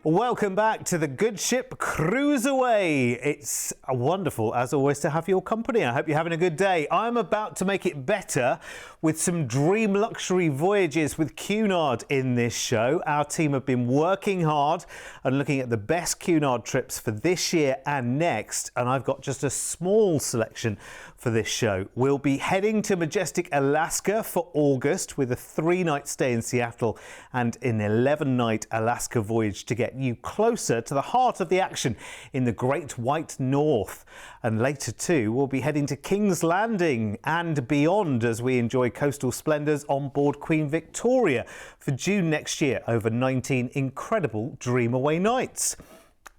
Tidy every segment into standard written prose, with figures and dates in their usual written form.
Welcome back to the good ship CruiseAway. It's wonderful, as always, to have your company. I hope you're having a good day. I'm about to make it better with some dream luxury voyages with Cunard in this show. Our team have been working hard and looking at the best Cunard trips for this year and next, and I've got just a small selection for this show. We'll be heading to majestic Alaska for August with a 3-night stay in Seattle and an 11-night Alaska voyage to get you closer to the heart of the action in the Great White North. And later too, we'll be heading to King's Landing and beyond as we enjoy coastal splendours on board Queen Victoria for June next year over 19 incredible Dream Away nights.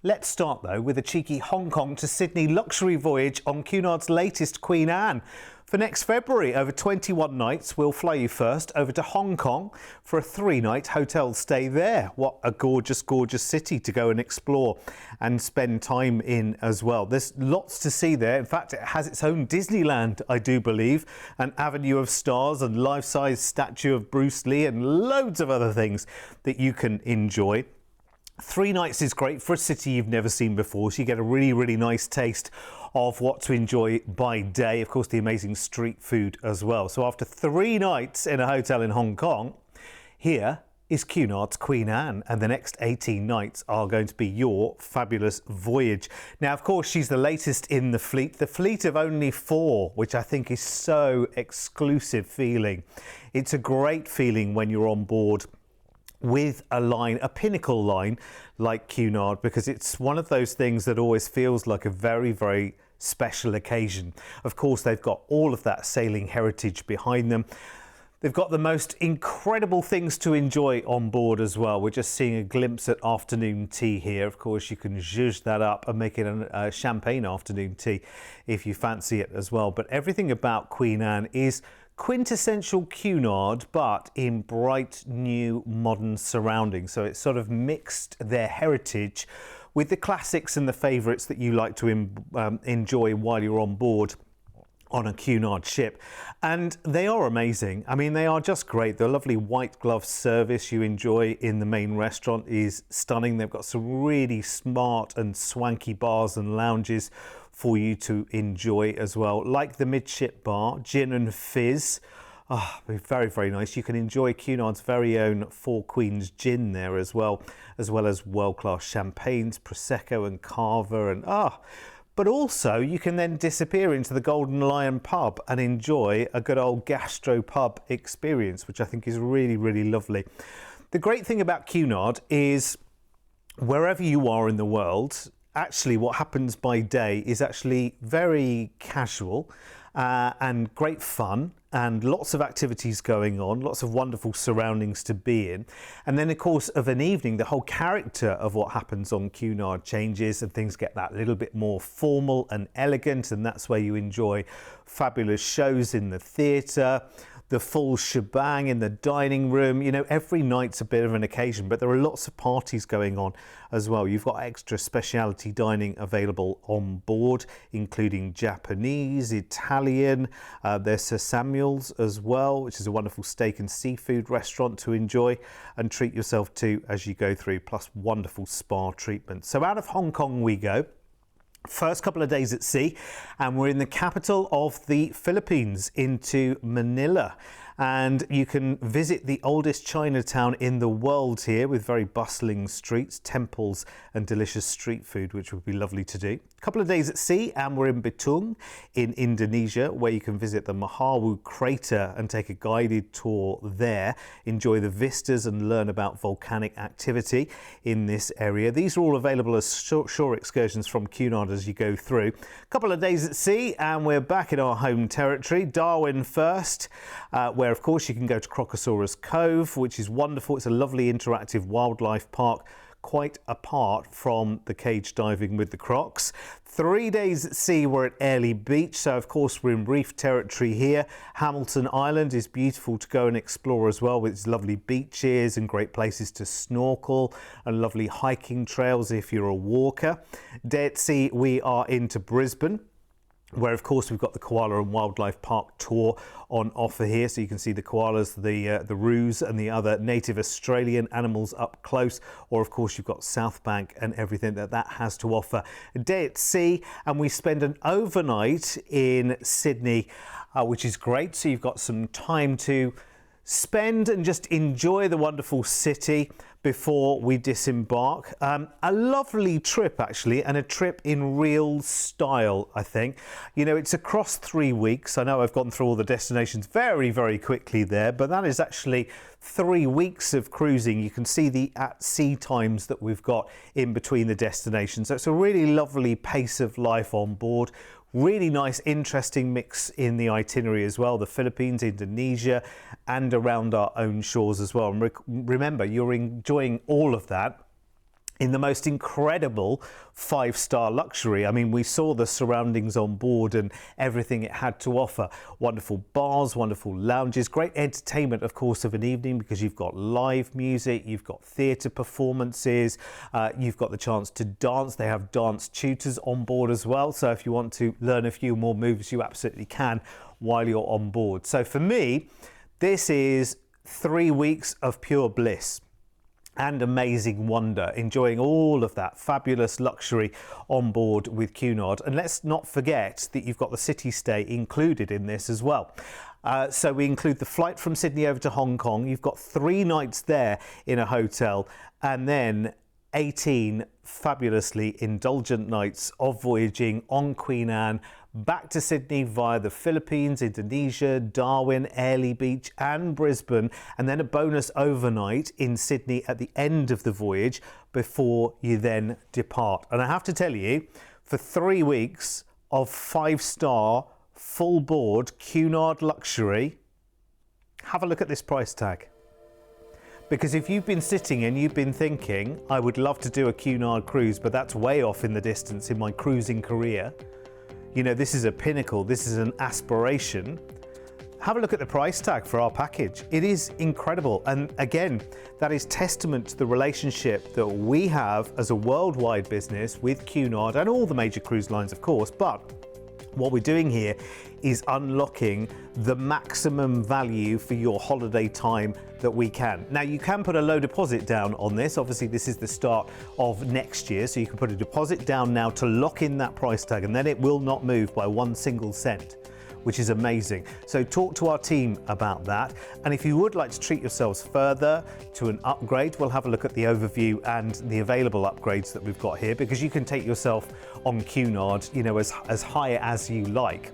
Let's start though with a cheeky Hong Kong to Sydney luxury voyage on Cunard's latest Queen Anne. For next February, over 21 nights, we'll fly you first over to Hong Kong for a 3-night hotel stay there. What a gorgeous, gorgeous city to go and explore and spend time in as well. There's lots to see there. In fact, it has its own Disneyland, I do believe, an avenue of stars and life-size statue of Bruce Lee and loads of other things that you can enjoy. 3 nights is great for a city you've never seen before, so you get a really, really nice taste of what to enjoy by day. Of course, the amazing street food as well. So after 3 nights in a hotel in Hong Kong, here is Cunard's Queen Anne, and the next 18 nights are going to be your fabulous voyage. Now, of course, she's the latest in the fleet of only 4, which I think is so exclusive feeling. It's a great feeling when you're on board with a pinnacle line like Cunard, because it's one of those things that always feels like a very, very special occasion. Of course, they've got all of that sailing heritage behind them. They've got the most incredible things to enjoy on board as well. We're just seeing a glimpse at afternoon tea here. Of course, you can zhuzh that up and make it a champagne afternoon tea if you fancy it as well. But everything about Queen Anne is quintessential Cunard, but in bright new modern surroundings. So it's sort of mixed their heritage with the classics and the favourites that you like to enjoy while you're on board on a Cunard ship. And they are amazing. I mean, they are just great. The lovely white glove service you enjoy in the main restaurant is stunning. They've got some really smart and swanky bars and lounges for you to enjoy as well, like the midship bar, gin and fizz. Very, very nice. You can enjoy Cunard's very own Four Queens gin there as well as world-class champagnes, Prosecco and Cava, and but also you can then disappear into the Golden Lion pub and enjoy a good old gastro pub experience, which I think is really, really lovely. The great thing about Cunard is wherever you are in the world, actually what happens by day is actually very casual and great fun, and lots of activities going on, lots of wonderful surroundings to be in. And then of course of an evening, the whole character of what happens on Cunard changes and things get that little bit more formal and elegant, and that's where you enjoy fabulous shows in the theatre, the full shebang in the dining room. You know, every night's a bit of an occasion, but there are lots of parties going on as well. You've got extra specialty dining available on board, including Japanese, Italian. There's Sir Samuel's as well, which is a wonderful steak and seafood restaurant to enjoy and treat yourself to as you go through, plus wonderful spa treatment. So out of Hong Kong we go. First couple of days at sea, and we're in the capital of the Philippines, into Manila. And you can visit the oldest Chinatown in the world here, with very bustling streets, temples and delicious street food, which would be lovely to do. A couple of days at sea and we're in Bitung in Indonesia, where you can visit the Mahawu crater and take a guided tour there, enjoy the vistas and learn about volcanic activity in this area. These are all available as shore excursions from Cunard as you go through. A couple of days at sea and we're back in our home territory, Darwin first, where of course you can go to Crocosaurus Cove, which is wonderful. It's a lovely interactive wildlife park, quite apart from the cage diving with the crocs. 3 days at sea, we're at Airlie Beach, so of course we're in reef territory here. Hamilton Island is beautiful to go and explore as well, with its lovely beaches and great places to snorkel and lovely hiking trails if you're a walker. Day at sea, we are into Brisbane. where of course we've got the Koala and Wildlife Park tour on offer here, so you can see the koalas, the roos and the other native Australian animals up close, or of course you've got South Bank and everything that has to offer. A day at sea, and we spend an overnight in Sydney, which is great, so you've got some time to spend and just enjoy the wonderful city before we disembark. A lovely trip actually, and a trip in real style, I think. You know, it's across 3 weeks. I know I've gone through all the destinations very, very quickly there, but that is actually 3 weeks of cruising. You can see the at sea times that we've got in between the destinations. So it's a really lovely pace of life on board. Really nice, interesting mix in the itinerary as well. The Philippines, Indonesia, and around our own shores as well. And remember, you're enjoying all of that in the most incredible 5-star luxury. I mean, we saw the surroundings on board and everything it had to offer. Wonderful bars, wonderful lounges, great entertainment, of course, of an evening, because you've got live music, you've got theatre performances, you've got the chance to dance. They have dance tutors on board as well. So if you want to learn a few more moves, you absolutely can while you're on board. So for me, this is 3 weeks of pure bliss and amazing wonder, enjoying all of that fabulous luxury on board with Cunard. And let's not forget that you've got the city stay included in this as well. So we include the flight from Sydney over to Hong Kong. You've got 3 nights there in a hotel, and then 18 fabulously indulgent nights of voyaging on Queen Anne back to Sydney via the Philippines, Indonesia, Darwin, Airlie Beach and Brisbane, and then a bonus overnight in Sydney at the end of the voyage before you then depart. And I have to tell you, for 3 weeks of 5-star full board Cunard luxury, have a look at this price tag. Because if you've been sitting and you've been thinking, I would love to do a Cunard cruise, but that's way off in the distance in my cruising career, you know, this is a pinnacle, this is an aspiration, have a look at the price tag for our package. It is incredible. And again, that is testament to the relationship that we have as a worldwide business with Cunard and all the major cruise lines, of course. But what we're doing here is unlocking the maximum value for your holiday time that we can. Now, you can put a low deposit down on this. Obviously, this is the start of next year, so you can put a deposit down now to lock in that price tag, and then it will not move by 1 single cent, which is amazing. So talk to our team about that. And if you would like to treat yourselves further to an upgrade, we'll have a look at the overview and the available upgrades that we've got here, because you can take yourself on Cunard, you know, as high as you like,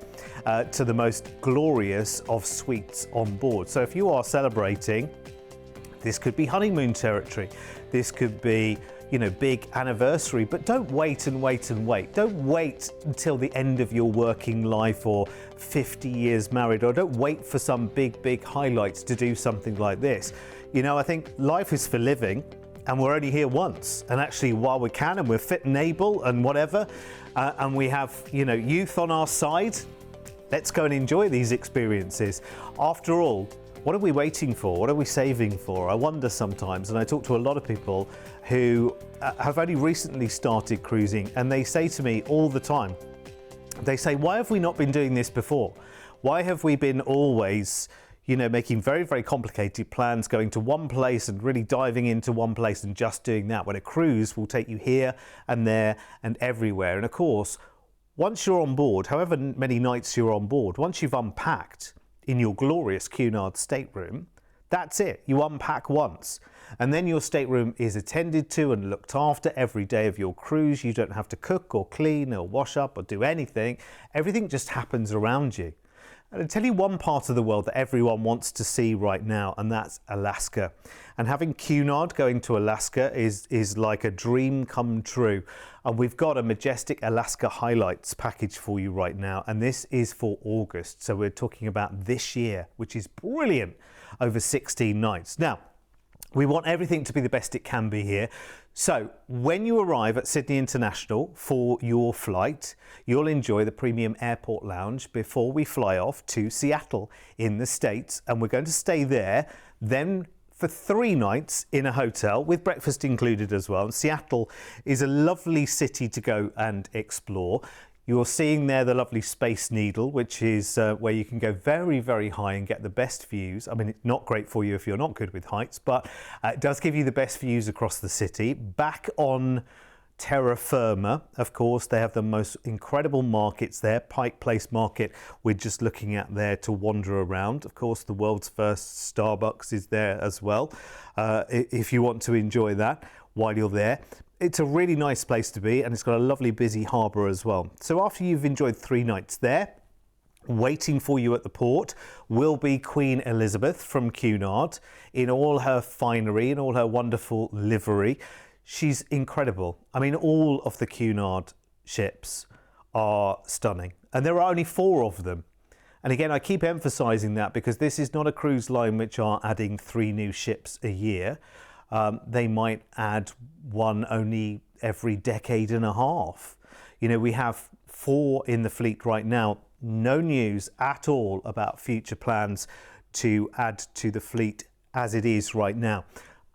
to the most glorious of suites on board. So if you are celebrating, this could be honeymoon territory. This could be, you know, big anniversary, but don't wait and wait and wait. Don't wait until the end of your working life or 50 years married, or don't wait for some big highlights to do something like this. You know, I think life is for living, and we're only here once. And actually, while we can, and we're fit and able and whatever, and we have, you know, youth on our side, let's go and enjoy these experiences. After all, what are we waiting for? What are we saving for? I wonder sometimes, and I talk to a lot of people who have only recently started cruising, and they say to me all the time, they say, why have we not been doing this before? Why have we been always, you know, making very complicated plans, going to one place and really diving into one place and just doing that, when a cruise will take you here and there and everywhere? And of course, once you're on board, however many nights you're on board, once you've unpacked in your glorious Cunard stateroom, that's it. You unpack once, and then your stateroom is attended to and looked after every day of your cruise. You don't have to cook or clean or wash up or do anything. Everything just happens around you. And I'll tell you one part of the world that everyone wants to see right now, and that's Alaska. And having Cunard going to Alaska is like a dream come true. And we've got a majestic Alaska highlights package for you right now, and this is for August. So we're talking about this year, which is brilliant, over 16 nights. Now, we want everything to be the best it can be here. So when you arrive at Sydney International for your flight, you'll enjoy the premium airport lounge before we fly off to Seattle in the States. And we're going to stay there then for 3 nights in a hotel with breakfast included as well. And Seattle is a lovely city to go and explore. You're seeing there the lovely Space Needle, which is where you can go very, very high and get the best views. I mean, it's not great for you if you're not good with heights, but it does give you the best views across the city. Back on terra firma, of course, they have the most incredible markets there. Pike Place Market, we're just looking at there to wander around. Of course, the world's first Starbucks is there as well, if you want to enjoy that while you're there. It's a really nice place to be, and it's got a lovely busy harbour as well. So after you've enjoyed 3 nights there, waiting for you at the port will be Queen Elizabeth from Cunard in all her finery, in all her wonderful livery. She's incredible. I mean, all of the Cunard ships are stunning, and there are only 4 of them. And again, I keep emphasising that because this is not a cruise line which are adding 3 new ships a year. They might add 1 only every decade and a half. You know, we have 4 in the fleet right now. No news at all about future plans to add to the fleet as it is right now.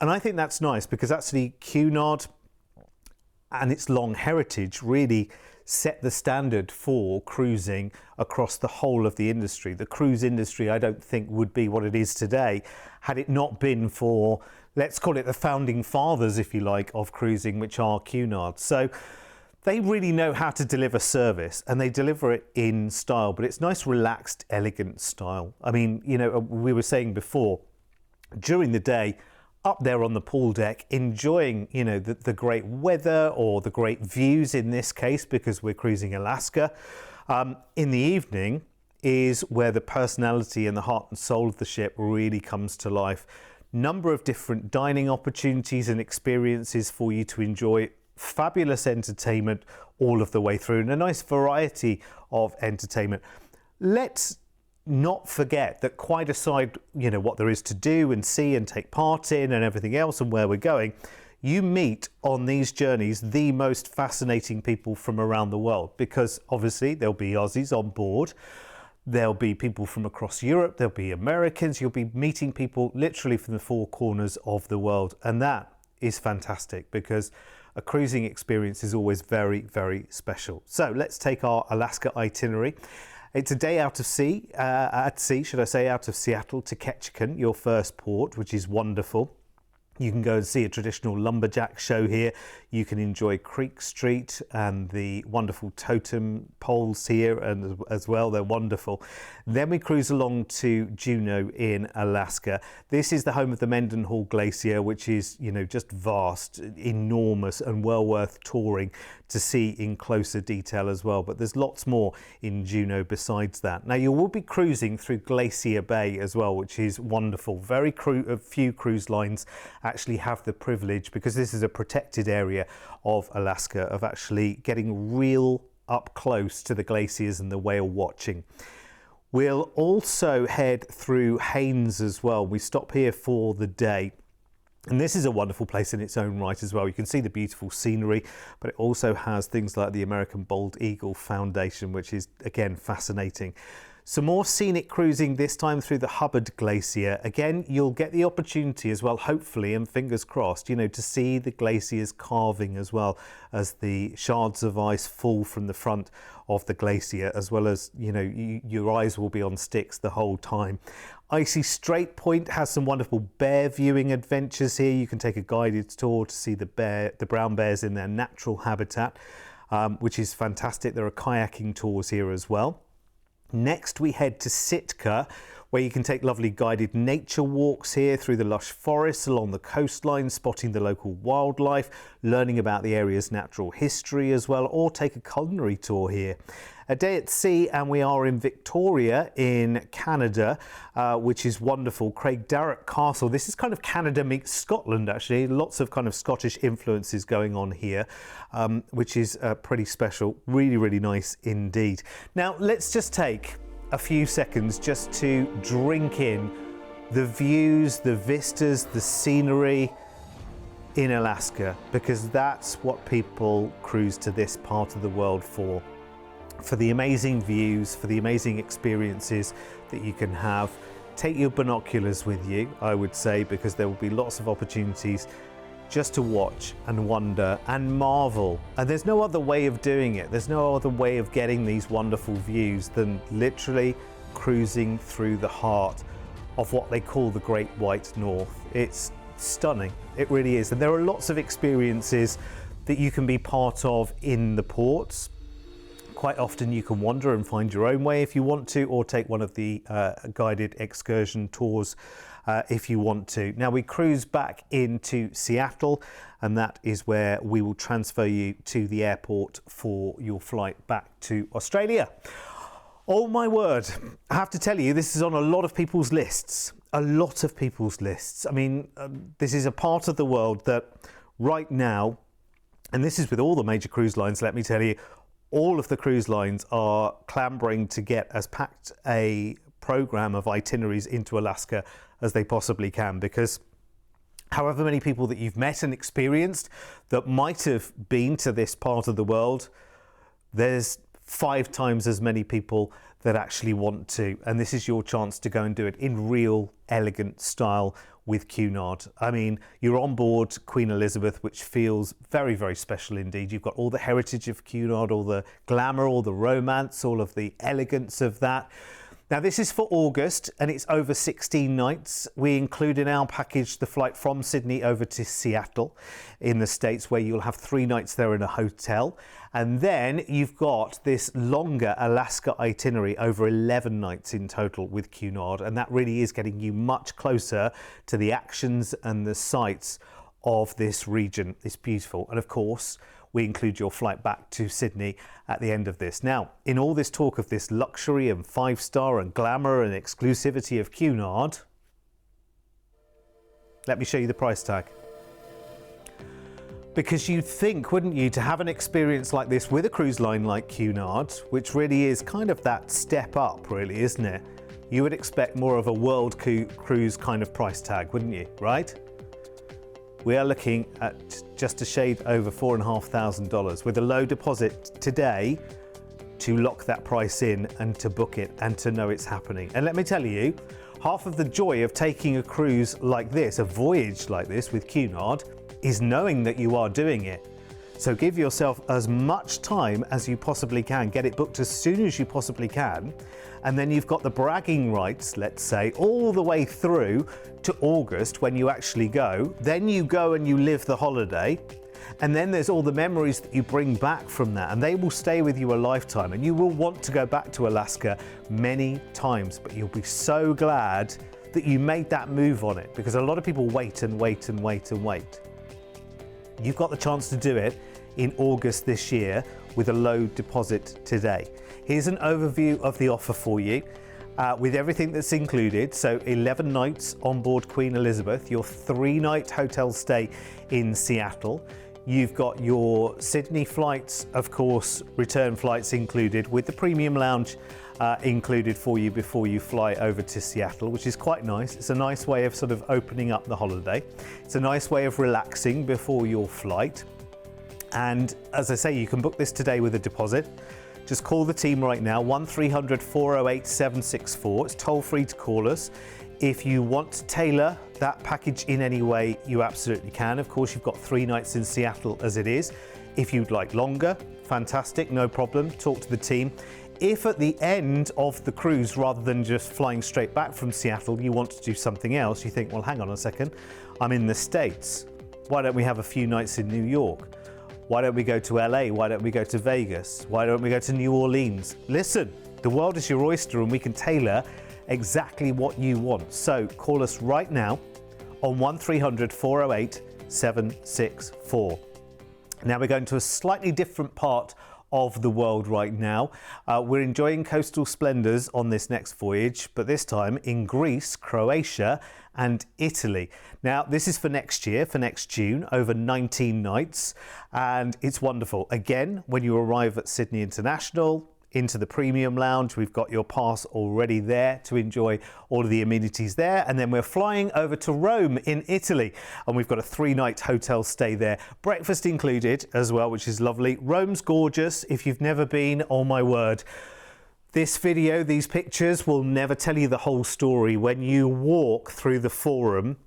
And I think that's nice because actually Cunard and its long heritage really set the standard for cruising across the whole of the industry. The cruise industry, I don't think, would be what it is today had it not been for, let's call it the founding fathers, if you like, of cruising, which are Cunard. So they really know how to deliver service, and they deliver it in style, but it's nice, relaxed, elegant style. I mean, you know, we were saying before, during the day, up there on the pool deck, enjoying, you know, the great weather or the great views in this case, because we're cruising Alaska. In the evening is where the personality and the heart and soul of the ship really comes to life. Number of different dining opportunities and experiences for you to enjoy. Fabulous entertainment all of the way through, and a nice variety of entertainment. Let's not forget that, quite aside, you know, what there is to do and see and take part in and everything else and where we're going, you meet on these journeys the most fascinating people from around the world, because obviously there'll be Aussies on board, there'll be people from across Europe, there'll be Americans, you'll be meeting people literally from the 4 corners of the world, and that is fantastic because a cruising experience is always very, very special. So let's take our Alaska itinerary. It's a day out of sea, out of Seattle to Ketchikan, your first port, which is wonderful. You can go and see a traditional lumberjack show here. You can enjoy Creek Street and the wonderful totem poles here and as well. They're wonderful. Then we cruise along to Juneau in Alaska. This is the home of the Mendenhall Glacier, which is, you know, just vast, enormous, and well worth touring to see in closer detail as well. But there's lots more in Juneau besides that. Now, you will be cruising through Glacier Bay as well, which is wonderful. Very few cruise lines actually have the privilege, because this is a protected area of Alaska, of actually getting real up close to the glaciers and the whale watching. We'll also head through Haines as well. We stop here for the day. And this is a wonderful place in its own right as well. You can see the beautiful scenery, but it also has things like the American Bald Eagle Foundation, which is, again, fascinating. Some more scenic cruising, this time through the Hubbard Glacier. Again, you'll get the opportunity as well, hopefully, and fingers crossed, you know, to see the glaciers carving as well as the shards of ice fall from the front of the glacier, as well as, you know, your eyes will be on sticks the whole time. Icy Strait Point has some wonderful bear viewing adventures here. You can take a guided tour to see the brown bears in their natural habitat, which is fantastic. There are kayaking tours here as well. Next, we head to Sitka, where you can take lovely guided nature walks here through the lush forests along the coastline, spotting the local wildlife, learning about the area's natural history as well, or take a culinary tour here. A day at sea, and we are in Victoria in Canada, which is wonderful. Craigdarroch Castle. This is kind of Canada meets Scotland, actually. Lots of kind of Scottish influences going on here, which is pretty special. Really, really nice indeed. Now, let's just take a few seconds just to drink in the views, the vistas, the scenery in Alaska, because that's what people cruise to this part of the world for the amazing views, for the amazing experiences that you can have. Take your binoculars with you, I would say, because there will be lots of opportunities just to watch and wonder and marvel. And there's no other way of doing it. There's no other way of getting these wonderful views than literally cruising through the heart of what they call the Great White North. It's stunning, it really is. And there are lots of experiences that you can be part of in the ports. Quite often you can wander and find your own way if you want to, or take one of the guided excursion tours if you want to. Now we cruise back into Seattle, and that is where we will transfer you to the airport for your flight back to Australia. Oh my word, I have to tell you, this is on a lot of people's lists. A lot of people's lists. I mean, this is a part of the world that right now, and this is with all the major cruise lines, let me tell you, all of the cruise lines are clambering to get as packed a program of itineraries into Alaska as they possibly can, because however many people that you've met and experienced that might have been to this part of the world, there's 5 times as many people that actually want to, and this is your chance to go and do it in real elegant style with Cunard. I mean, you're on board Queen Elizabeth, which feels very, very special indeed. You've got all the heritage of Cunard, all the glamour, all the romance, all of the elegance of that. Now this is for August and it's over 16 nights. We include in our package the flight from Sydney over to Seattle in the States, where you'll have 3 nights there in a hotel. And then you've got this longer Alaska itinerary over 11 nights in total with Cunard. And that really is getting you much closer to the actions and the sights of this region. It's beautiful. And of course, we include your flight back to Sydney at the end of this. Now, in all this talk of this luxury and 5-star and glamour and exclusivity of Cunard, let me show you the price tag. Because you'd think, wouldn't you, to have an experience like this with a cruise line like Cunard, which really is kind of that step up, really, isn't it? You would expect more of a world cruise kind of price tag, wouldn't you, right? We are looking at just a shade over $4,500 with a low deposit today to lock that price in and to book it and to know it's happening. And let me tell you, half of the joy of taking a cruise like this, a voyage like this with Cunard, is knowing that you are doing it. So give yourself as much time as you possibly can. Get it booked as soon as you possibly can. And then you've got the bragging rights, let's say, all the way through to August when you actually go. Then you go and you live the holiday. And then there's all the memories that you bring back from that, and they will stay with you a lifetime. And you will want to go back to Alaska many times, but you'll be so glad that you made that move on it, because a lot of people wait and wait and wait and wait. You've got the chance to do it in August this year with a low deposit today. Here's an overview of the offer for you with everything that's included. So 11 nights on board Queen Elizabeth, your 3-night hotel stay in Seattle. You've got your Sydney flights, of course, return flights included, with the premium lounge included for you before you fly over to Seattle, which is quite nice. It's a nice way of sort of opening up the holiday. It's a nice way of relaxing before your flight. And as I say, you can book this today with a deposit. Just call the team right now, 1300 408 764. It's toll free to call us. If you want to tailor that package in any way, you absolutely can. Of course, you've got 3 nights in Seattle as it is. If you'd like longer, fantastic, no problem. Talk to the team. If at the end of the cruise, rather than just flying straight back from Seattle, you want to do something else, you think, well, hang on a second, I'm in the States. Why don't we have a few nights in New York? Why don't we go to LA? Why don't we go to Vegas? Why don't we go to New Orleans? Listen, the world is your oyster and we can tailor exactly what you want. So call us right now on 1300 408 764. Now we're going to a slightly different part of the world right now. We're enjoying coastal splendors on this next voyage, but this time in Greece, Croatia and Italy. Now this is for next year, for next June, over 19 nights, and it's wonderful. Again, when you arrive at Sydney International, into the premium lounge, we've got your pass already there to enjoy all of the amenities there. And then we're flying over to Rome in Italy, and we've got a 3-night hotel stay there, breakfast included as well, which is lovely. Rome's gorgeous. If you've never been, oh my word, this video, these pictures will never tell you the whole story. When you walk through the forum,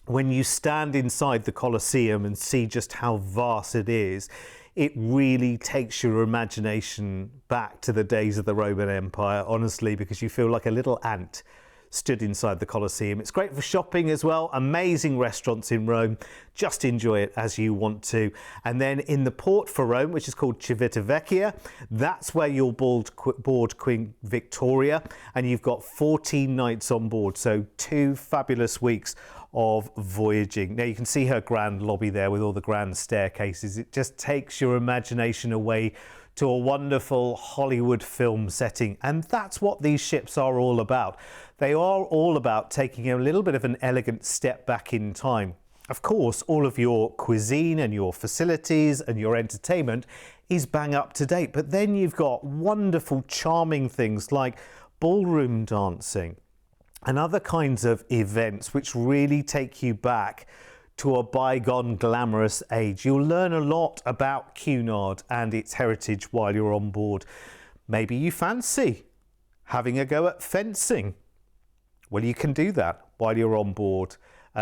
when you stand inside the Colosseum and see just how vast it is, it really takes your imagination back to the days of the Roman Empire, honestly, because you feel like a little ant stood inside the Colosseum. It's great for shopping as well. Amazing restaurants in Rome. Just enjoy it as you want to. And then in the port for Rome, which is called Civitavecchia, that's where you'll board Queen Victoria, and you've got 14 nights on board. So 2 fabulous weeks of voyaging. Now you can see her grand lobby there with all the grand staircases. It just takes your imagination away to a wonderful Hollywood film setting. And that's what these ships are all about. They are all about taking a little bit of an elegant step back in time. Of course, all of your cuisine and your facilities and your entertainment is bang up to date. But then you've got wonderful, charming things like ballroom dancing and other kinds of events which really take you back to a bygone glamorous age. You'll learn a lot about Cunard and its heritage while you're on board. Maybe you fancy having a go at fencing. Well, you can do that while you're on board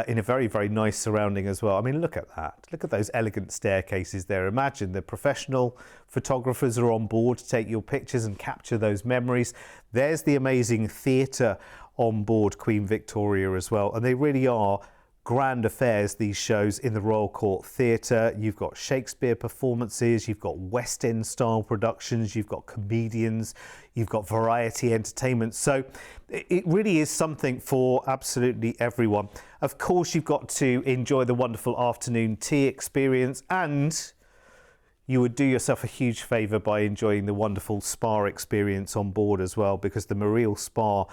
in a very, very nice surrounding as well. I mean, look at that. Look at those elegant staircases there. Imagine the professional photographers are on board to take your pictures and capture those memories. There's the amazing theatre on board Queen Victoria as well. And they really are grand affairs, these shows in the Royal Court Theatre. You've got Shakespeare performances, you've got West End style productions, you've got comedians, you've got variety entertainment. So it really is something for absolutely everyone. Of course, you've got to enjoy the wonderful afternoon tea experience, and you would do yourself a huge favour by enjoying the wonderful spa experience on board as well, because the Marine Spa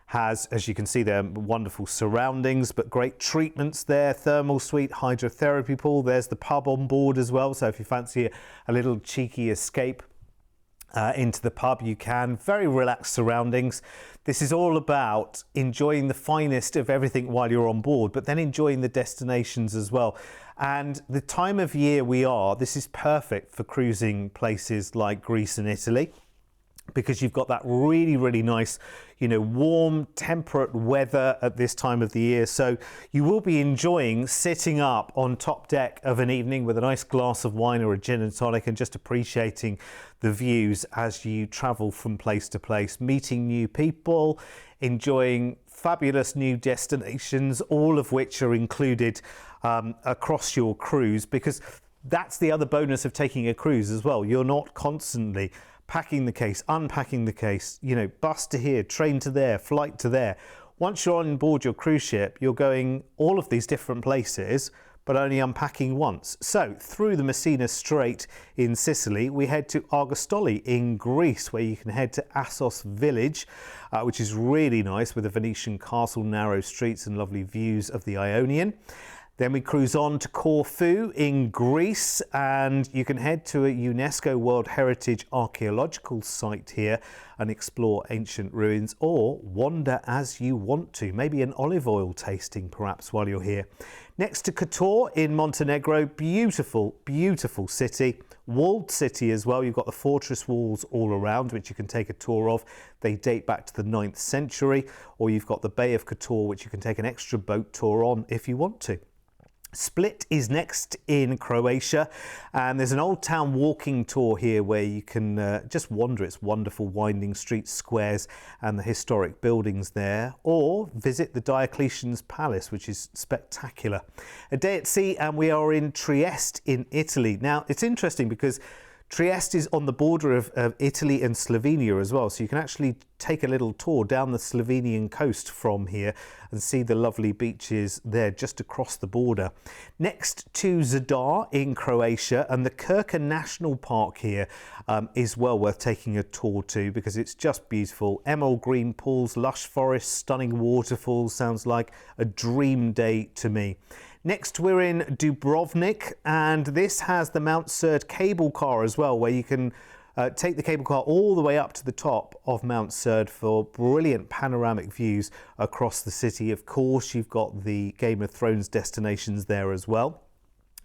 has, as you can see there, wonderful surroundings, but great treatments there. Thermal suite, hydrotherapy pool. There's the pub on board as well. So if you fancy a little cheeky escape into the pub, you can. Very relaxed surroundings. This is all about enjoying the finest of everything while you're on board, but then enjoying the destinations as well. And the time of year we are, this is perfect for cruising places like Greece and Italy, because you've got that really, really nice, warm, temperate weather at this time of the year. So you will be enjoying sitting up on top deck of an evening with a nice glass of wine or a gin and tonic and just appreciating the views as you travel from place to place, meeting new people, enjoying fabulous new destinations, all of which are included across your cruise, because that's the other bonus of taking a cruise as well. You're not constantly packing the case, unpacking the case, bus to here, train to there, flight to there. Once you're on board your cruise ship, you're going all of these different places, but only unpacking once. So through the Messina Strait in Sicily, we head to Argostoli in Greece, where you can head to Assos village, which is really nice with a Venetian castle, narrow streets and lovely views of the Ionian. Then we cruise on to Corfu in Greece, and you can head to a UNESCO World Heritage archaeological site here and explore ancient ruins, or wander as you want to. Maybe an olive oil tasting perhaps while you're here. Next to Kotor in Montenegro, beautiful, beautiful city. Walled city as well. You've got the fortress walls all around, which you can take a tour of. They date back to the 9th century. Or you've got the Bay of Kotor, which you can take an extra boat tour on if you want to. Split is next in Croatia, and there's an old town walking tour here where you can just wander its wonderful winding streets, squares and the historic buildings there, or visit the Diocletian's Palace, which is spectacular. A day at sea, and we are in Trieste in Italy. Now it's interesting because Trieste is on the border of Italy and Slovenia as well, so you can actually take a little tour down the Slovenian coast from here and see the lovely beaches there just across the border. Next to Zadar in Croatia, and the Krka National Park here is well worth taking a tour to, because it's just beautiful. Emerald green pools, lush forests, stunning waterfalls. Sounds like a dream day to me. Next, we're in Dubrovnik, and this has the Mount Cerd cable car as well, where you can take the cable car all the way up to the top of Mount Cerd for brilliant panoramic views across the city. Of course, you've got the Game of Thrones destinations there as well.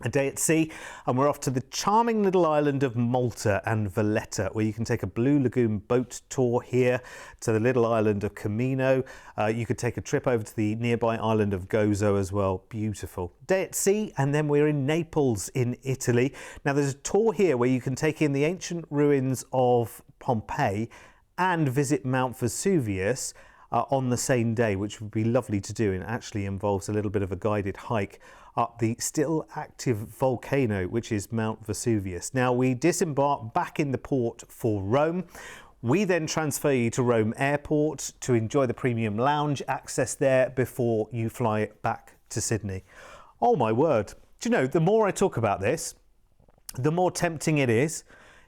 a day at sea, and we're off to the charming little island of Malta and Valletta, where you can take a Blue Lagoon boat tour here to the little island of Camino. You could take a trip over to the nearby island of Gozo as well. Beautiful. Day at sea, and then we're in Naples in Italy. Now there's a tour here where you can take in the ancient ruins of Pompeii and visit Mount Vesuvius on the same day, which would be lovely to do, and actually involves a little bit of a guided hike up the still active volcano, which is Mount Vesuvius. Now we disembark back in the port for Rome. We then transfer you to Rome Airport to enjoy the premium lounge access there before you fly back to Sydney. Oh my word. Do you know, the more I talk about this, the more tempting it is.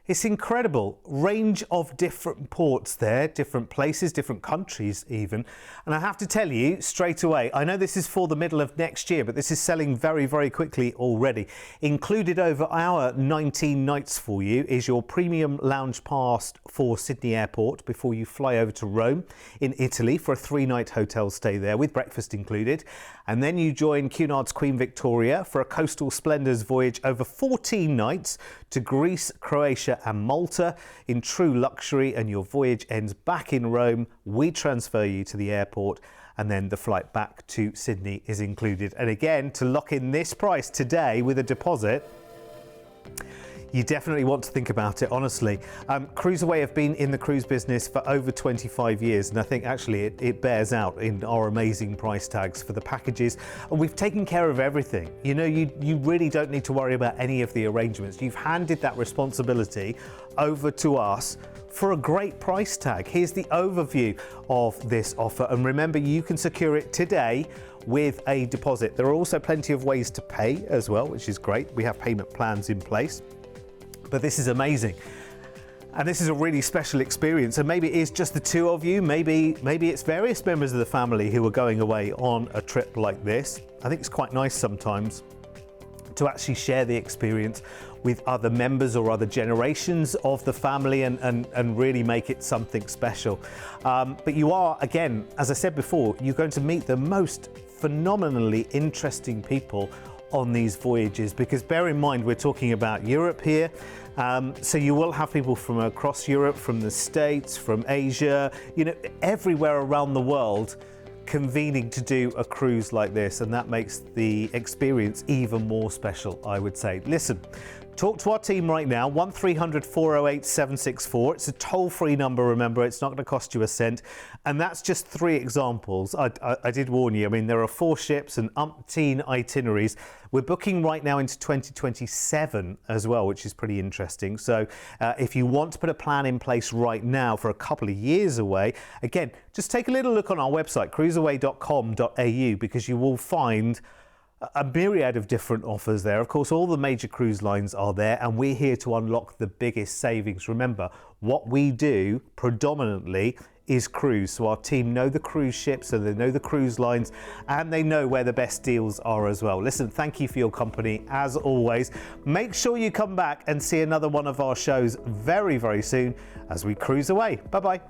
It's incredible. Range of different ports there, different places, different countries even. And I have to tell you straight away, I know this is for the middle of next year, but this is selling very, very quickly already. Included over our 19 nights for you is your premium lounge pass for Sydney Airport before you fly over to Rome in Italy for a 3-night hotel stay there with breakfast included. And then you join Cunard's Queen Victoria for a Coastal Splendours voyage over 14 nights to Greece, Croatia and Malta in true luxury, and your voyage ends back in Rome. We transfer you to the airport, and then the flight back to Sydney is included. And again, to lock in this price today with a deposit, you definitely want to think about it, honestly. CruiseAway have been in the cruise business for over 25 years, and I think actually it bears out in our amazing price tags for the packages. And we've taken care of everything. You know, you really don't need to worry about any of the arrangements. You've handed that responsibility over to us for a great price tag. Here's the overview of this offer, and remember, you can secure it today with a deposit. There are also plenty of ways to pay as well, which is great. We have payment plans in place. But this is amazing, and this is a really special experience. And maybe it is just the two of you, maybe it's various members of the family who are going away on a trip like this. I think it's quite nice sometimes to actually share the experience with other members or other generations of the family and really make it something special. But you are, again, as I said before, you're going to meet the most phenomenally interesting people on these voyages, because bear in mind we're talking about Europe here, so you will have people from across Europe, from the States, from Asia, you know, everywhere around the world convening to do a cruise like this, and that makes the experience even more special, I would say. Listen, talk to our team right now, 1300 408 764. It's a toll-free number, remember, it's not going to cost you a cent. And that's just 3 examples. I did warn you, I mean, there are 4 ships and umpteen itineraries. We're booking right now into 2027 as well, which is pretty interesting. So if you want to put a plan in place right now for a couple of years away, again, just take a little look on our website, cruiseaway.com.au, because you will find a myriad of different offers there. Of course, all the major cruise lines are there, and we're here to unlock the biggest savings. Remember, what we do predominantly is cruise. So our team know the cruise ships, so they know the cruise lines, and they know where the best deals are as well. Listen, thank you for your company as always. Make sure you come back and see another one of our shows very, very soon as we cruise away. Bye-bye.